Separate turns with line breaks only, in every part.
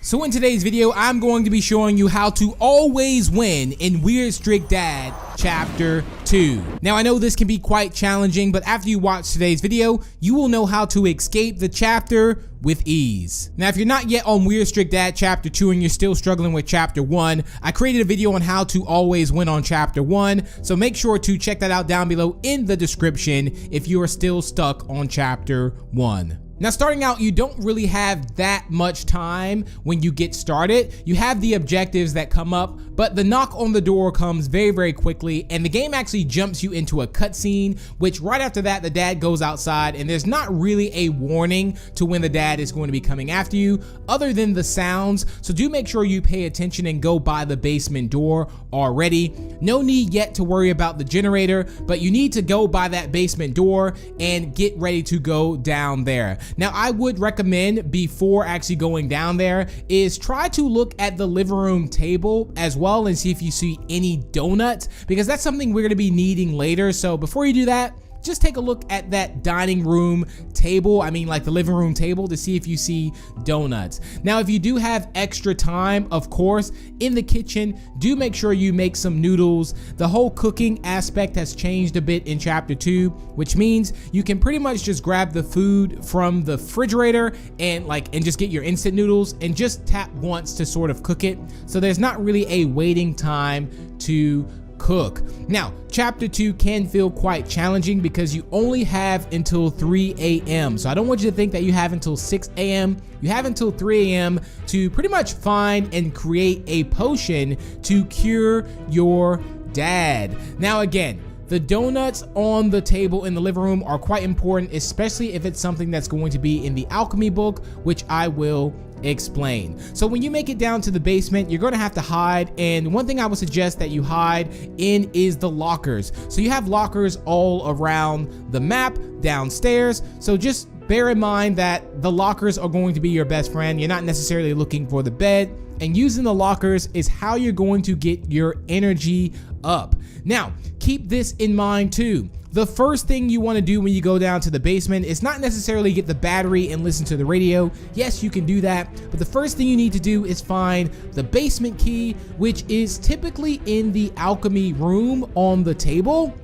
So in today's video, I'm going to be showing you how to always win in Weird Strict Dad Chapter 2. Now I know this can be quite challenging, but after you watch today's video, you will know how to escape the chapter with ease. Now if you're not yet on Weird Strict Dad Chapter 2 and you're still struggling with Chapter 1, I created a video on how to always win on Chapter 1, so make sure to check that out down below in the description if you are still stuck on Chapter 1. Now starting out, you don't really have that much time when you get started. You have the objectives that come up, but the knock on the door comes very quickly, and the game actually jumps you into a cutscene, which right after that the dad goes outside and there's not really a warning to when the dad is going to be coming after you other than the sounds, so do make sure you pay attention and go by the basement door already. No need yet to worry about the generator, but you need to go by that basement door and get ready to go down there. Now I would recommend, before actually going down there, is try to look at the living room table as well and see if you see any donuts, because that's something we're going to be needing later. So before you do that, just take a look at that dining room table, like the living room table, to see if you see donuts. Now, if you do have extra time, of course, in the kitchen, do make sure you make some noodles. The whole cooking aspect has changed a bit in Chapter 2, which means you can pretty much just grab the food from the refrigerator and just get your instant noodles and just tap once to sort of cook it. So there's not really a waiting time to cook. Now, Chapter 2 can feel quite challenging because you only have until 3 a.m. So I don't want you to think that you have until 6 a.m. You have until 3 a.m. to pretty much find and create a potion to cure your dad. Now again, the donuts on the table in the living room are quite important, especially if it's something that's going to be in the alchemy book, which I will explain. So when you make it down to the basement, you're going to have to hide, and one thing I would suggest that you hide in is the lockers. So you have lockers all around the map downstairs, so just bear in mind that the lockers are going to be your best friend. You're not necessarily looking for the bed, and using the lockers is how you're going to get your energy up. Now keep this in mind too. The first thing you want to do when you go down to the basement is not necessarily get the battery and listen to the radio. Yes, you can do that, but the first thing you need to do is find the basement key, which is typically in the alchemy room on the table.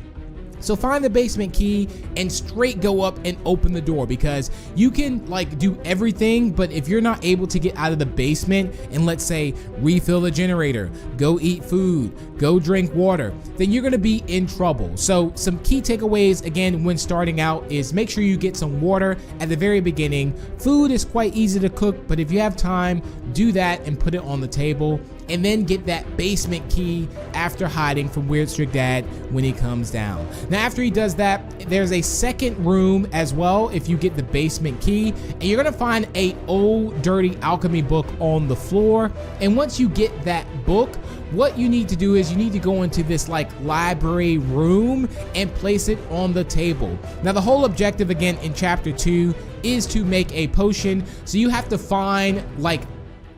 So find the basement key and straight go up and open the door, because you can do everything, but if you're not able to get out of the basement and, let's say, refill the generator, go eat food, go drink water, then you're going to be in trouble. So some key takeaways again when starting out is make sure you get some water at the very beginning. Food is quite easy to cook, but if you have time, do that and put it on the table, and then get that basement key after hiding from Weird Strict Dad when he comes down. Now after he does that, there's a second room as well if you get the basement key, and you're gonna find a old dirty alchemy book on the floor. And once you get that book, what you need to do is you need to go into this library room and place it on the table. Now the whole objective again in Chapter 2 is to make a potion, so you have to find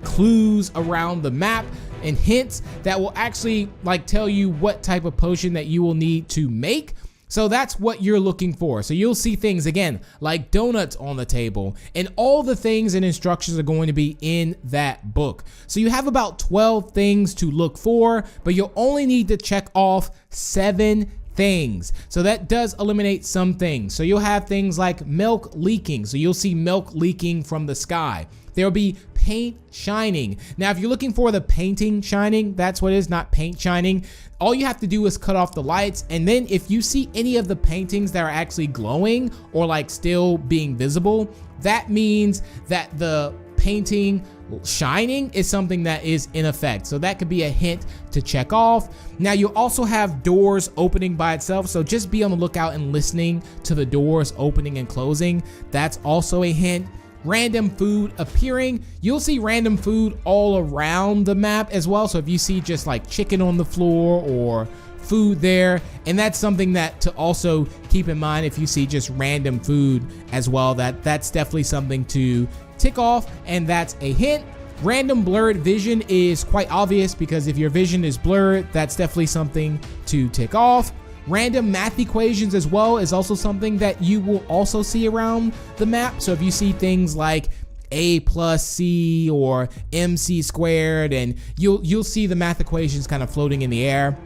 clues around the map and hints that will actually tell you what type of potion that you will need to make. So that's what you're looking for. So you'll see things again like donuts on the table, and all the things and instructions are going to be in that book. So you have about 12 things to look for, but you'll only need to check off 7 things. So that does eliminate some things. So you'll have things like milk leaking. So you'll see milk leaking from the sky. There'll be paint shining. Now, if you're looking for the painting shining, that's what it is, not paint shining. All you have to do is cut off the lights, and then if you see any of the paintings that are actually glowing or still being visible, that means that the painting shining is something that is in effect. So that could be a hint to check off. Now you also have doors opening by itself, so just be on the lookout and listening to the doors opening and closing. That's also a hint. Random food appearing. You'll see random food all around the map as well. So if you see just chicken on the floor or food there, and that's something that to also keep in mind if you see just random food as well, that's definitely something to tick off, and that's a hint. Random blurred vision is quite obvious, because if your vision is blurred, that's definitely something to tick off. Random math equations as well is also something that you will also see around the map. So if you see things like a plus c or mc squared, and you'll see the math equations kind of floating in the air.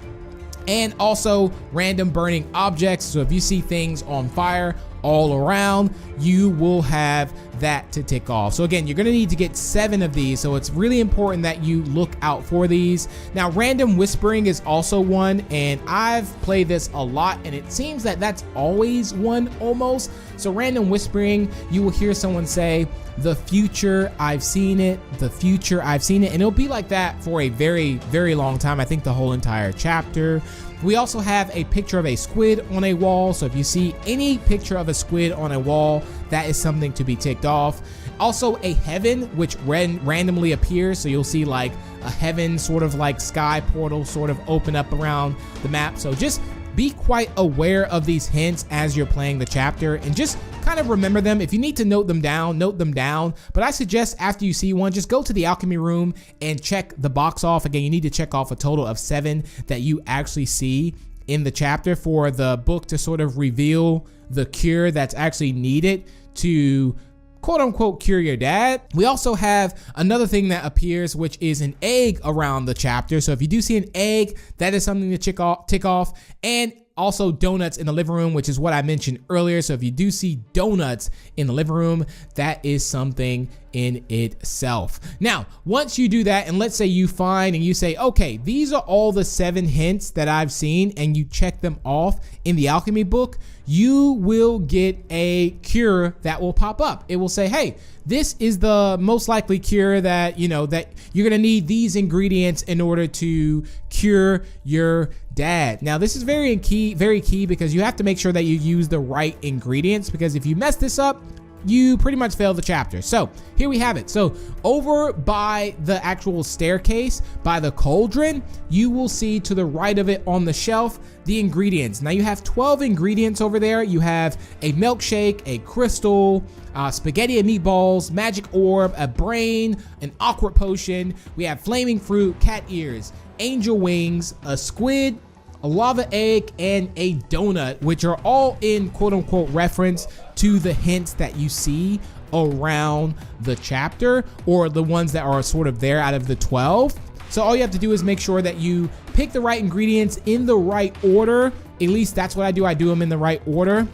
And also random burning objects. So if you see things on fire all around, you will have that to tick off. So again, you're gonna need to get 7 of these. So it's really important that you look out for these. Now, random whispering is also one, and I've played this a lot, and it seems that that's always one almost. So random whispering, you will hear someone say, "The future, I've seen it, the future, I've seen it," and it'll be like that for a very, very long time. I think the whole entire chapter. We also have a picture of a squid on a wall. So if you see any picture of a squid on a wall, that is something to be ticked off. Also a heaven, which randomly appears. So you'll see like a heaven sort of like sky portal sort of open up around the map. So just be quite aware of these hints as you're playing the chapter, and just kind of remember them. If you need to note them down, note them down. But I suggest after you see one, just go to the alchemy room and check the box off. Again, you need to check off a total of 7 that you actually see in the chapter for the book to sort of reveal the cure that's actually needed to quote unquote cure your dad. We also have another thing that appears, which is an egg around the chapter. So if you do see an egg, that is something to tick off. And also donuts in the living room, which is what I mentioned earlier. So if you do see donuts in the living room, that is something in itself. Now, once you do that, and let's say you find and you say, okay, these are all the 7 hints that I've seen, and you check them off in the alchemy book, you will get a cure that will pop up. It will say, hey, this is the most likely cure that, that you're gonna need these ingredients in order to cure your dad. Now, this is very key because you have to make sure that you use the right ingredients, because if you mess this up, you pretty much fail the chapter. So here we have it. So over by the actual staircase, by the cauldron, you will see to the right of it on the shelf the ingredients. Now you have 12 ingredients over there. You have a milkshake, a crystal, spaghetti and meatballs, magic orb, a brain, an awkward potion. We have flaming fruit, cat ears, angel wings, a squid, a lava egg, and a donut, which are all in quote unquote reference to the hints that you see around the chapter, or the ones that are sort of there out of the 12. So all you have to do is make sure that you pick the right ingredients in the right order. At least that's what I do. I do them in the right order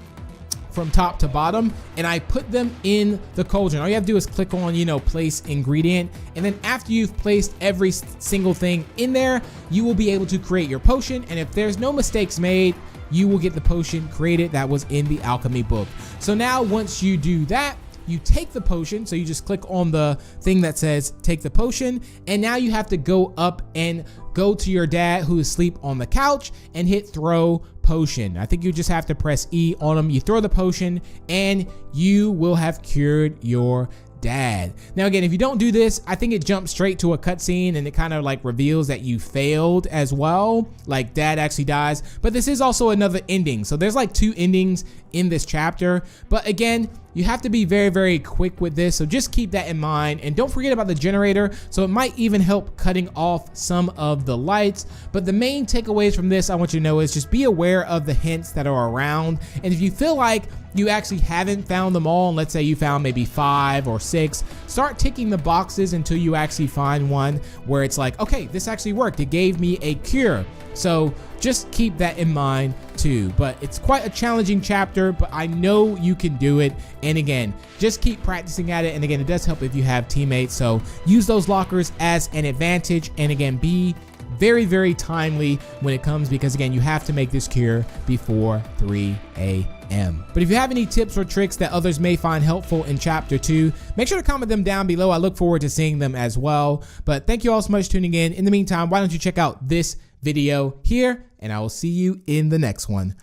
from top to bottom, and I put them in the cauldron. All you have to do is click on, place ingredient, and then after you've placed every single thing in there, you will be able to create your potion. And if there's no mistakes made, you will get the potion created that was in the alchemy book. So now once you do that, you take the potion. So you just click on the thing that says take the potion, and now you have to go up and go to your dad who is asleep on the couch and hit throw potion. I think you just have to press E on him. You throw the potion and you will have cured your dad. Now again, if you don't do this, I think it jumps straight to a cutscene, and it kind of like reveals that you failed as well, like dad actually dies. But this is also another ending, so there's like 2 endings in this chapter. But again, you have to be very, very quick with this, so just keep that in mind. And don't forget about the generator, so it might even help cutting off some of the lights. But the main takeaways from this I want you to know is just be aware of the hints that are around, and if you feel like you actually haven't found them all, and let's say you found maybe 5 or 6, start ticking the boxes until you actually find one where it's like, okay, this actually worked, it gave me a cure. So just keep that in mind too. But it's quite a challenging chapter, but I know you can do it. And again, just keep practicing at it. And again, it does help if you have teammates, so use those lockers as an advantage. And again, be very, very timely when it comes, because again, you have to make this cure before 3 a.m. But if you have any tips or tricks that others may find helpful in chapter 2, make sure to comment them down below. I look forward to seeing them as well. But thank you all so much for tuning in. In the meantime, why don't you check out this video here, and I will see you in the next one.